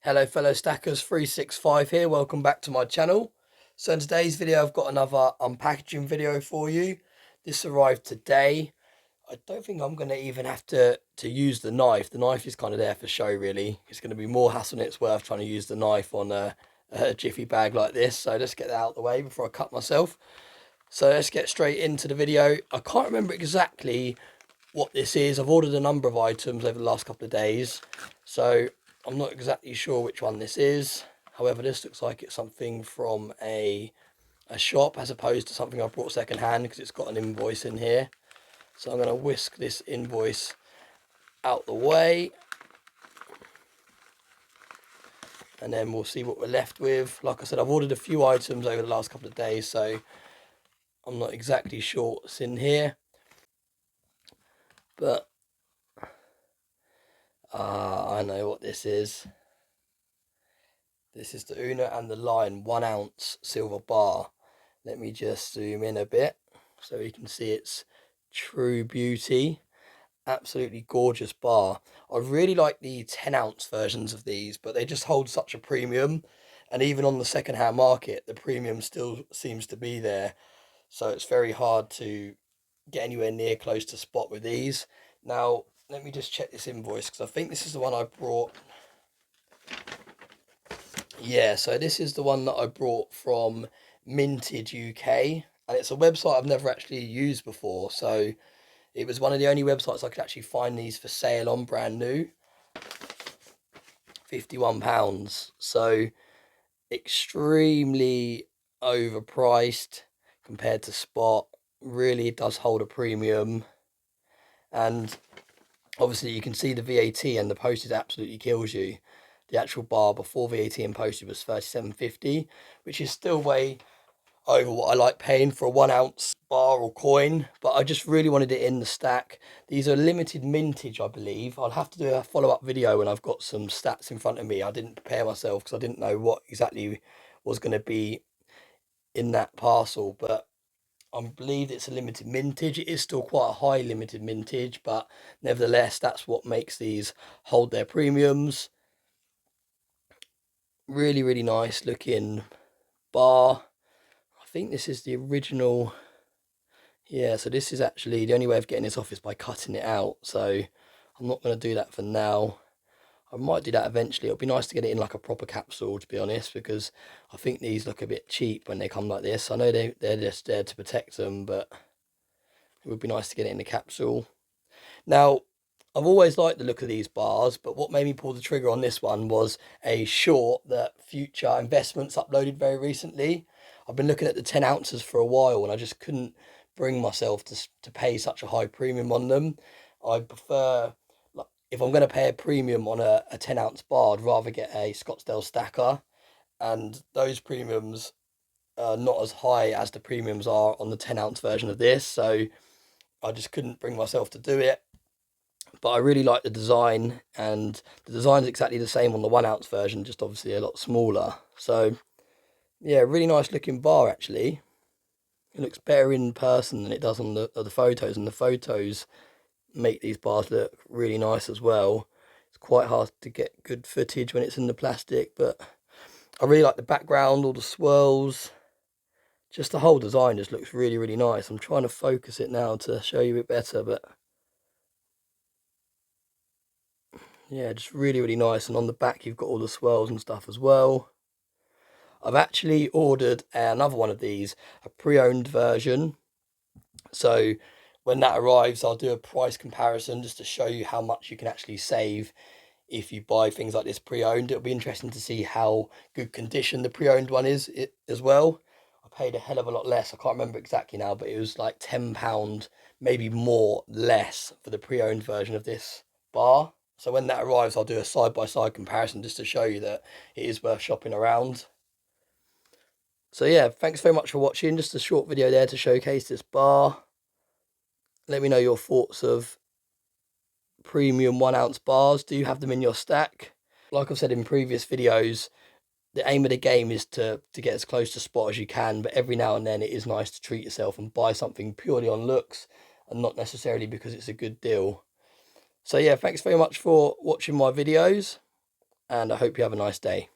Hello fellow stackers, 365 here, welcome back to my channel. So in today's video I've got another unpackaging video for you. This arrived today. I don't think I'm going to even have to use the knife. The knife is kind of there for show really. It's going to be more hassle than it's worth trying to use the knife on a jiffy bag like this. So let's get that out of the way before I cut myself. So let's get straight into the video. I can't remember exactly what this is. I've ordered a number of items over the last couple of days, so I'm not exactly sure which one this is. However, this looks like it's something from a shop as opposed to something I bought second hand because it's got an invoice in here. So I'm going to whisk this invoice out the way and then we'll see what we're left with. Like I said, I've ordered a few items over the last couple of days, so I'm not exactly sure what's in here, but I know what this is. This is the Una and the Lion 1 ounce silver bar. Let me just zoom in a bit so you can see its true beauty. Absolutely gorgeous bar. I really like the 10 ounce versions of these, but they just hold such a premium. And even on the second hand market, the premium still seems to be there. So it's very hard to get anywhere near close to spot with these. Now, let me just check this invoice because I think this is the one I brought. Yeah, so this is the one that I brought from Minted UK, and it's a website I've never actually used before, so it was one of the only websites I could actually find these for sale on brand new. £51, so extremely overpriced compared to spot. Really does hold a premium, and obviously you can see the VAT and the postage absolutely kills you. The actual bar before VAT and postage was £37.50, which is still way over what I like paying for a 1 ounce bar or coin, but I just really wanted it in the stack. These are limited mintage, I believe. I'll have to do a follow-up video when I've got some stats in front of me. I didn't prepare myself because I didn't know what exactly was going to be in that parcel, but I believe it's a limited mintage. It is still quite a high limited mintage, but nevertheless, that's what makes these hold their premiums. Really, really nice looking bar. I think this is the original. Yeah, so this is actually the only way of getting this off is by cutting it out. So I'm not going to do that for now. I might do that eventually. It'll be nice to get it in like a proper capsule, to be honest, because I think these look a bit cheap when they come like this. I know they're just there to protect them, but it would be nice to get it in the capsule. Now, I've always liked the look of these bars, but what made me pull the trigger on this one was a short that Future Investments uploaded very recently. I've been looking at the 10 ounces for a while and I just couldn't bring myself to pay such a high premium on them. I prefer, like, if I'm going to pay a premium on a 10 ounce bar, I'd rather get a Scottsdale stacker, and those premiums are not as high as the premiums are on the 10 ounce version of this, so I just couldn't bring myself to do it. But I really like the design, and the design's exactly the same on the 1 ounce version, just obviously a lot smaller. So yeah, really nice looking bar actually. It looks better in person than it does on the photos, and the photos make these bars look really nice as well. It's quite hard to get good footage when it's in the plastic, but I really like the background, all the swirls. Just the whole design just looks really, really nice. I'm trying to focus it now to show you it better, but yeah, just really, really nice. And on the back, you've got all the swirls and stuff as well. I've actually ordered another one of these, a pre-owned version. So when that arrives, I'll do a price comparison just to show you how much you can actually save if you buy things like this pre-owned. It'll be interesting to see how good condition the pre-owned one is as well. I paid a hell of a lot less. I can't remember exactly now, but it was like £10, maybe more, less for the pre-owned version of this bar. So when that arrives, I'll do a side-by-side comparison just to show you that it is worth shopping around. So yeah, thanks very much for watching. Just a short video there to showcase this bar. Let me know your thoughts of premium 1 ounce bars. Do you have them in your stack? Like I've said in previous videos, the aim of the game is to get as close to spot as you can, but every now and then it is nice to treat yourself and buy something purely on looks and not necessarily because it's a good deal. So yeah, thanks very much for watching my videos. and I hope you have a nice day.